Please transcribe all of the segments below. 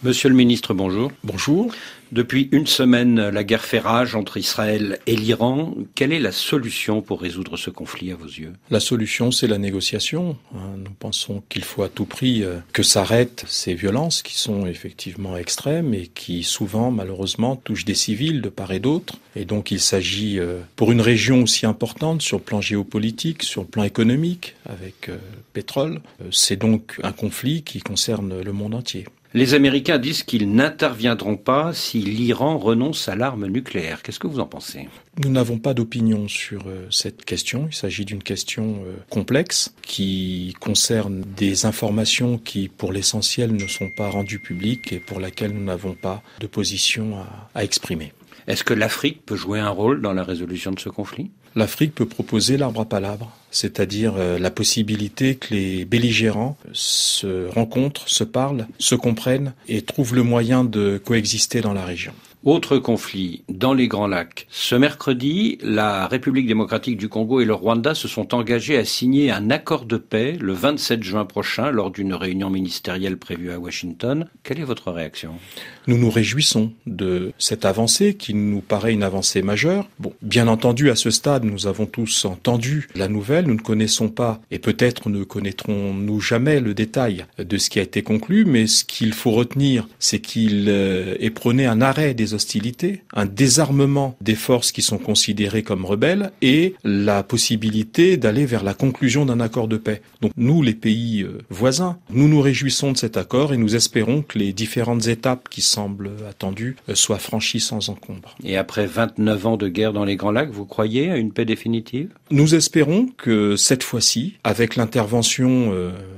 Monsieur le ministre, bonjour. Bonjour. Depuis une semaine, la guerre fait rage entre Israël et l'Iran. Quelle est la solution pour résoudre ce conflit à vos yeux ? La solution, c'est la négociation. Nous pensons qu'il faut à tout prix que s'arrêtent ces violences qui sont effectivement extrêmes et qui souvent, malheureusement, touchent des civils de part et d'autre. Et donc il s'agit, pour une région aussi importante sur le plan géopolitique, sur le plan économique, avec pétrole, c'est donc un conflit qui concerne le monde entier. Les Américains disent qu'ils n'interviendront pas si l'Iran renonce à l'arme nucléaire. Qu'est-ce que vous en pensez ? Nous n'avons pas d'opinion sur cette question. Il s'agit d'une question complexe qui concerne des informations qui, pour l'essentiel, ne sont pas rendues publiques et pour laquelle nous n'avons pas de position à exprimer. Est-ce que l'Afrique peut jouer un rôle dans la résolution de ce conflit ? L'Afrique peut proposer l'arbre à palabre, c'est-à-dire la possibilité que les belligérants se rencontrent, se parlent, se comprennent et trouvent le moyen de coexister dans la région. Autre conflit dans les Grands Lacs. Ce mercredi, la République démocratique du Congo et le Rwanda se sont engagés à signer un accord de paix le 27 juin prochain lors d'une réunion ministérielle prévue à Washington. Quelle est votre réaction ? Nous nous réjouissons de cette avancée qui nous paraît une avancée majeure. Bon, bien entendu, à ce stade, nous avons tous entendu la nouvelle. Nous ne connaissons pas et peut-être ne connaîtrons-nous jamais le détail de ce qui a été conclu, mais ce qu'il faut retenir, c'est qu'il est prôné un arrêt des hostilités, un désarmement des forces qui sont considérées comme rebelles et la possibilité d'aller vers la conclusion d'un accord de paix. Donc nous, les pays voisins, nous nous réjouissons de cet accord et nous espérons que les différentes étapes qui semblent attendues soient franchies sans encombre. Et après 29 ans de guerre dans les Grands Lacs, vous croyez à une paix définitive ? Nous espérons que cette fois-ci, avec l'intervention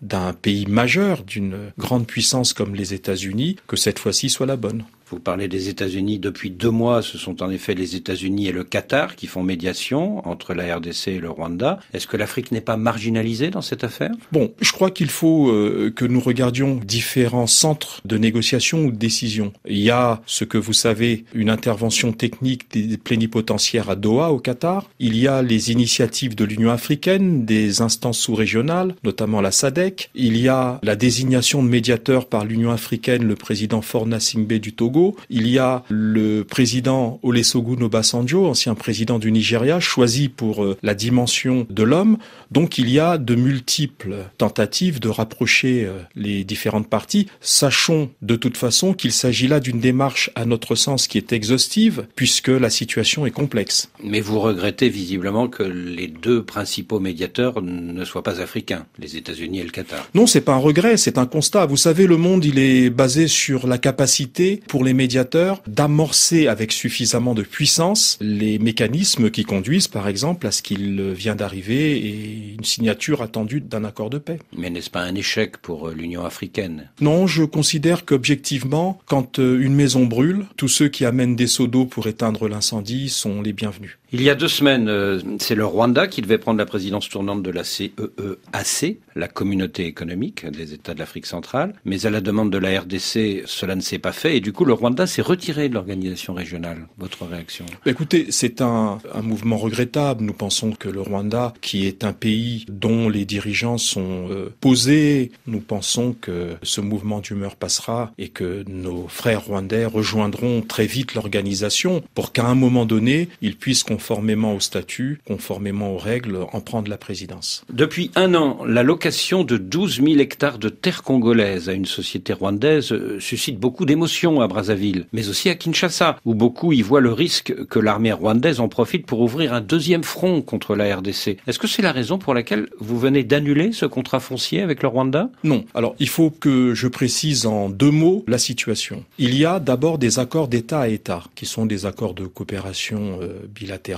d'un pays majeur, d'une grande puissance comme les États-Unis, que cette fois-ci soit la bonne. Vous parlez des États-Unis depuis 2 mois. Ce sont en effet les États-Unis et le Qatar qui font médiation entre la RDC et le Rwanda. Est-ce que l'Afrique n'est pas marginalisée dans cette affaire ? Bon, je crois qu'il faut que nous regardions différents centres de négociation ou de décision. Il y a ce que vous savez, une intervention technique des plénipotentiaires à Doha, au Qatar. Il y a les initiatives de l'Union africaine, des instances sous-régionales, notamment la SADC. Il y a la désignation de médiateur par l'Union africaine, le président Faure Gnassingbé du Togo. Il y a le président Olusegun Obasanjo, ancien président du Nigeria, choisi pour la dimension de l'homme. Donc il y a de multiples tentatives de rapprocher les différentes parties. Sachons de toute façon qu'il s'agit là d'une démarche, à notre sens, qui est exhaustive, puisque la situation est complexe. Mais vous regrettez visiblement que les 2 principaux médiateurs ne soient pas africains, les États-Unis et le Qatar. Non, c'est pas un regret, c'est un constat. Vous savez, le monde, il est basé sur la capacité pour les médiateurs d'amorcer avec suffisamment de puissance les mécanismes qui conduisent, par exemple, à ce qu'il vient d'arriver et une signature attendue d'un accord de paix. Mais n'est-ce pas un échec pour l'Union africaine ? Non, je considère qu'objectivement, quand une maison brûle, tous ceux qui amènent des seaux d'eau pour éteindre l'incendie sont les bienvenus. Il y a 2 semaines, c'est le Rwanda qui devait prendre la présidence tournante de la CEEAC, la communauté économique des États de l'Afrique centrale. Mais à la demande de la RDC, cela ne s'est pas fait et du coup le Rwanda s'est retiré de l'organisation régionale. Votre réaction ? Écoutez, c'est un mouvement regrettable. Nous pensons que le Rwanda, qui est un pays dont les dirigeants sont posés, nous pensons que ce mouvement d'humeur passera et que nos frères rwandais rejoindront très vite l'organisation pour qu'à un moment donné, ils puissent conformément au statut, conformément aux règles, en prendre la présidence. Depuis 1 an, la location de 12 000 hectares de terre congolaise à une société rwandaise suscite beaucoup d'émotions à Brazzaville, mais aussi à Kinshasa, où beaucoup y voient le risque que l'armée rwandaise en profite pour ouvrir un 2e front contre la RDC. Est-ce que c'est la raison pour laquelle vous venez d'annuler ce contrat foncier avec le Rwanda ? Non. Alors, il faut que je précise en 2 mots la situation. Il y a d'abord des accords d'État à État, qui sont des accords de coopération bilatérale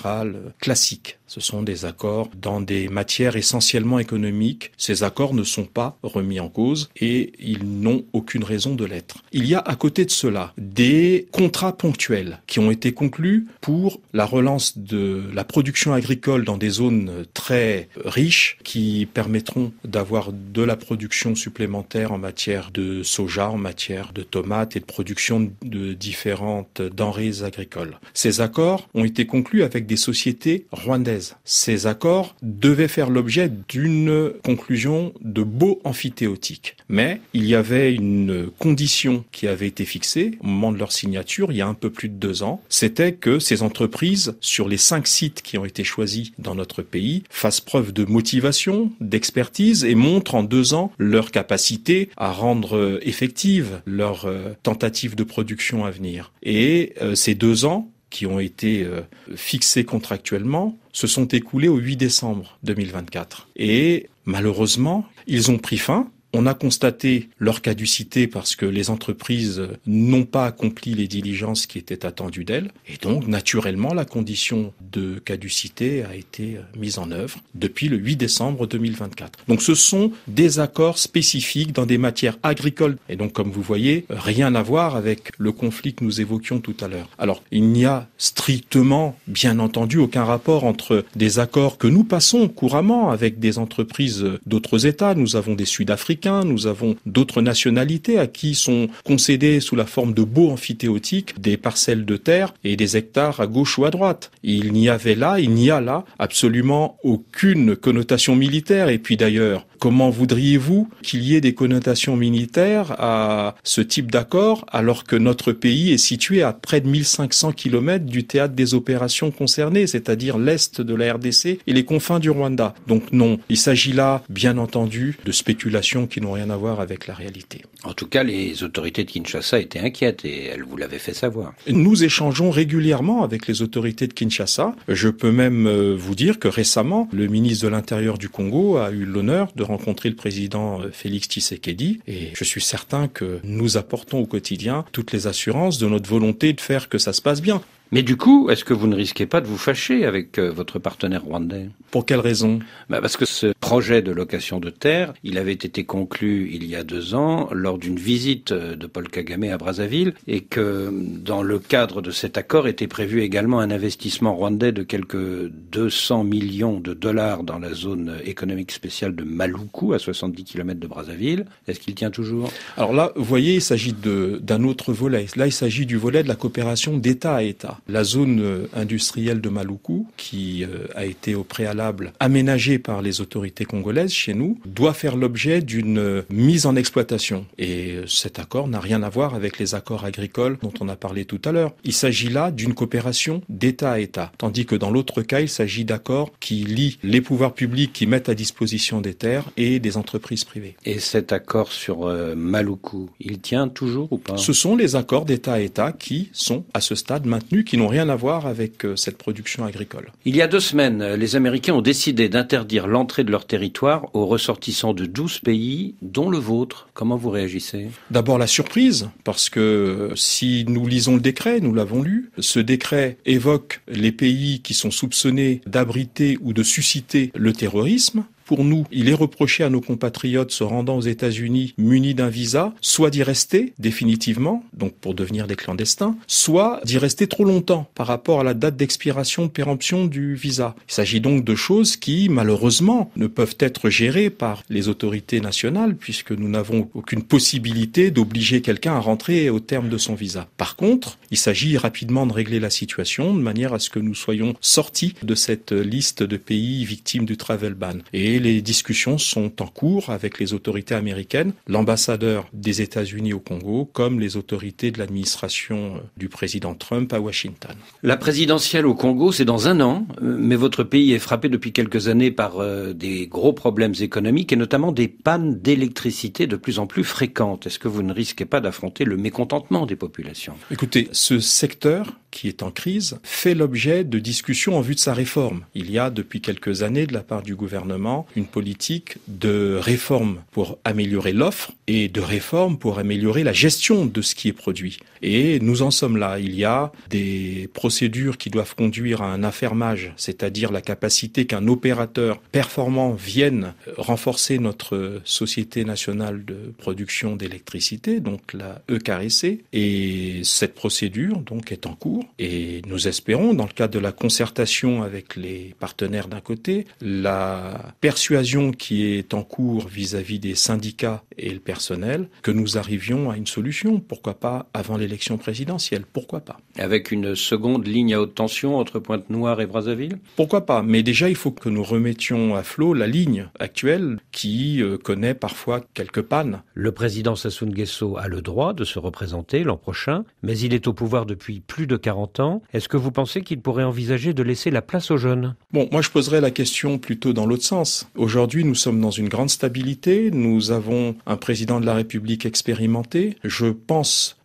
classiques. Ce sont des accords dans des matières essentiellement économiques. Ces accords ne sont pas remis en cause et ils n'ont aucune raison de l'être. Il y a à côté de cela des contrats ponctuels qui ont été conclus pour la relance de la production agricole dans des zones très riches qui permettront d'avoir de la production supplémentaire en matière de soja, en matière de tomates et de production de différentes denrées agricoles. Ces accords ont été conclus avec des sociétés rwandaises rwandaises. Ces accords devaient faire l'objet d'une conclusion de baux emphytéotiques. Mais il y avait une condition qui avait été fixée au moment de leur signature, il y a un peu plus de 2 ans. C'était que ces entreprises, sur les 5 sites qui ont été choisis dans notre pays, fassent preuve de motivation, d'expertise et montrent en 2 ans leur capacité à rendre effective leur tentative de production à venir. Et ces 2 ans qui ont été fixés contractuellement se sont écoulés au 8 décembre 2024. Et malheureusement, ils ont pris fin. On a constaté leur caducité parce que les entreprises n'ont pas accompli les diligences qui étaient attendues d'elles. Et donc, naturellement, la condition de caducité a été mise en œuvre depuis le 8 décembre 2024. Donc, ce sont des accords spécifiques dans des matières agricoles. Et donc, comme vous voyez, rien à voir avec le conflit que nous évoquions tout à l'heure. Alors, il n'y a strictement, bien entendu, aucun rapport entre des accords que nous passons couramment avec des entreprises d'autres États. Nous avons des Sud-Africains, nous avons d'autres nationalités à qui sont concédés sous la forme de baux emphytéotiques des parcelles de terre et des hectares à gauche ou à droite. Il n'y a là absolument aucune connotation militaire. Et puis d'ailleurs, comment voudriez-vous qu'il y ait des connotations militaires à ce type d'accord alors que notre pays est situé à près de 1500 km du théâtre des opérations concernées, c'est-à-dire l'est de la RDC et les confins du Rwanda. Donc non, il s'agit là, bien entendu, de spéculations qui n'ont rien à voir avec la réalité. En tout cas, les autorités de Kinshasa étaient inquiètes et elles vous l'avaient fait savoir. Nous échangeons régulièrement avec les autorités de Kinshasa. Je peux même vous dire que récemment, le ministre de l'Intérieur du Congo a eu l'honneur de rencontrer le président Félix Tshisekedi et je suis certain que nous apportons au quotidien toutes les assurances de notre volonté de faire que ça se passe bien. Mais du coup, est-ce que vous ne risquez pas de vous fâcher avec votre partenaire rwandais ? Pour quelle raison ? Parce que ce projet de location de terre, il avait été conclu il y a 2 ans lors d'une visite de Paul Kagame à Brazzaville et que dans le cadre de cet accord était prévu également un investissement rwandais de quelques 200 millions de dollars dans la zone économique spéciale de Maluku, à 70 km de Brazzaville. Est-ce qu'il tient toujours ? Alors là, vous voyez, il s'agit d'un autre volet. Là, il s'agit du volet de la coopération d'État à État. La zone industrielle de Maluku, qui a été au préalable aménagée par les autorités congolaises chez nous, doit faire l'objet d'une mise en exploitation. Et cet accord n'a rien à voir avec les accords agricoles dont on a parlé tout à l'heure. Il s'agit là d'une coopération d'État à État. Tandis que dans l'autre cas, il s'agit d'accords qui lient les pouvoirs publics qui mettent à disposition des terres et des entreprises privées. Et cet accord sur Maluku, il tient toujours ou pas ? Ce sont les accords d'État à État qui sont à ce stade maintenus, qui n'ont rien à voir avec cette production agricole. Il y a 2 semaines, les Américains ont décidé d'interdire l'entrée de leur territoire aux ressortissants de 12 pays, dont le vôtre. Comment vous réagissez ? D'abord la surprise, parce que si nous lisons le décret, nous l'avons lu, ce décret évoque les pays qui sont soupçonnés d'abriter ou de susciter le terrorisme. Pour nous, il est reproché à nos compatriotes se rendant aux États-Unis munis d'un visa, soit d'y rester définitivement, donc pour devenir des clandestins, soit d'y rester trop longtemps par rapport à la date d'expiration de péremption du visa. Il s'agit donc de choses qui, malheureusement, ne peuvent être gérées par les autorités nationales puisque nous n'avons aucune possibilité d'obliger quelqu'un à rentrer au terme de son visa. Par contre, il s'agit rapidement de régler la situation de manière à ce que nous soyons sortis de cette liste de pays victimes du travel ban. Et les discussions sont en cours avec les autorités américaines, l'ambassadeur des États-Unis au Congo, comme les autorités de l'administration du président Trump à Washington. La présidentielle au Congo, c'est dans 1 an, mais votre pays est frappé depuis quelques années par des gros problèmes économiques et notamment des pannes d'électricité de plus en plus fréquentes. Est-ce que vous ne risquez pas d'affronter le mécontentement des populations ? Écoutez, ce secteur qui est en crise fait l'objet de discussions en vue de sa réforme. Il y a depuis quelques années de la part du gouvernement une politique de réforme pour améliorer l'offre et de réforme pour améliorer la gestion de ce qui est produit. Et nous en sommes là. Il y a des procédures qui doivent conduire à un affermage, c'est-à-dire la capacité qu'un opérateur performant vienne renforcer notre Société nationale de production d'électricité, donc la EKRC. Et cette procédure donc est en cours. cours et nous espérons, dans le cadre de la concertation avec les partenaires d'un côté, la persuasion qui est en cours vis-à-vis des syndicats et le personnel, que nous arrivions à une solution. Pourquoi pas avant l'élection présidentielle? Pourquoi pas? Avec une seconde ligne à haute tension entre Pointe-Noire et Brazzaville? Pourquoi pas? Mais déjà, il faut que nous remettions à flot la ligne actuelle qui connaît parfois quelques pannes. Le président Sassou Nguesso a le droit de se représenter l'an prochain, mais il est au pouvoir depuis plus de 40 ans. Est-ce que vous pensez qu'il pourrait envisager de laisser la place aux jeunes? Bon, moi je poserais la question plutôt dans l'autre sens. Aujourd'hui, nous sommes dans une grande stabilité, nous avons un président de la République expérimenté.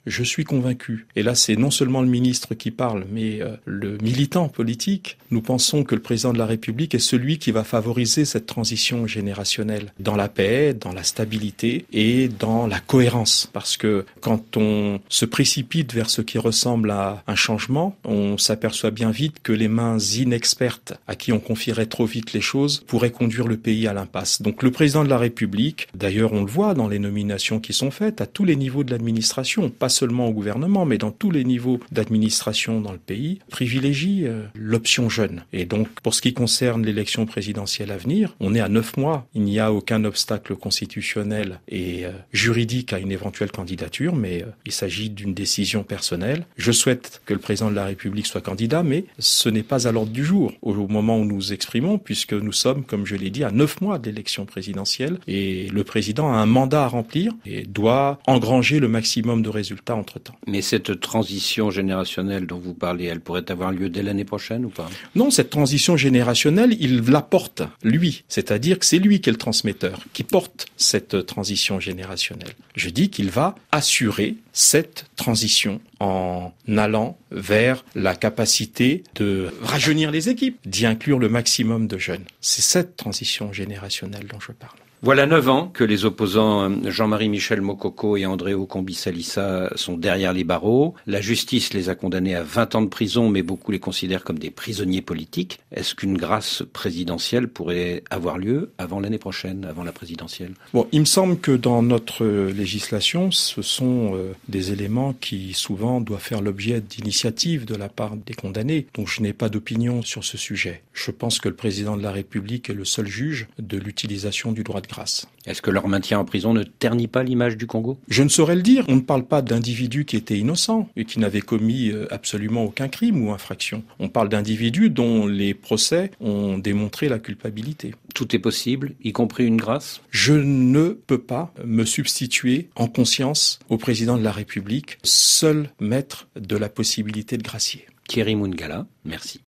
Je suis convaincu, et là c'est non seulement le ministre qui parle, mais le militant politique, nous pensons que le président de la République est celui qui va favoriser cette transition générationnelle dans la paix, dans la stabilité et dans la cohérence. Parce que quand on se précipite vers ce qui ressemble à un changement, on s'aperçoit bien vite que les mains inexpertes à qui on confierait trop vite les choses pourraient conduire le pays à l'impasse. Donc le président de la République, d'ailleurs on le voit dans les nominations qui sont faites à tous les niveaux de l'administration, pas seulement au gouvernement, mais dans tous les niveaux d'administration dans le pays, privilégie l'option jeune. Et donc, pour ce qui concerne l'élection présidentielle à venir, on est à 9 mois. Il n'y a aucun obstacle constitutionnel et juridique à une éventuelle candidature, mais il s'agit d'une décision personnelle. Je souhaite que le président de la République soit candidat, mais ce n'est pas à l'ordre du jour au moment où nous exprimons, puisque nous sommes, comme je l'ai dit, à 9 mois de l'élection présidentielle, et le président a un mandat à remplir et doit engranger le maximum de résultats entre-temps. Mais cette transition générationnelle dont vous parlez, elle pourrait avoir lieu dès l'année prochaine ou pas? Non, cette transition générationnelle, il la porte, lui. C'est-à-dire que c'est lui qui est le transmetteur, qui porte cette transition générationnelle. Je dis qu'il va assurer cette transition en allant vers la capacité de rajeunir les équipes, d'y inclure le maximum de jeunes. C'est cette transition générationnelle dont je parle. Voilà 9 ans que les opposants Jean-Marie Michel Mokoko et Andréo Combi-Salissa sont derrière les barreaux. La justice les a condamnés à 20 ans de prison, mais beaucoup les considèrent comme des prisonniers politiques. Est-ce qu'une grâce présidentielle pourrait avoir lieu avant l'année prochaine, avant la présidentielle? Bon, il me semble que dans notre législation, ce sont des éléments qui souvent doivent faire l'objet d'initiatives de la part des condamnés. Donc je n'ai pas d'opinion sur ce sujet. Je pense que le président de la République est le seul juge de l'utilisation du droit de grâce. Est-ce que leur maintien en prison ne ternit pas l'image du Congo? Je ne saurais le dire. On ne parle pas d'individus qui étaient innocents et qui n'avaient commis absolument aucun crime ou infraction. On parle d'individus dont les procès ont démontré la culpabilité. Tout est possible, y compris une grâce? Je ne peux pas me substituer en conscience au président de la République, seul maître de la possibilité de gracier. Thierry Moungala, merci.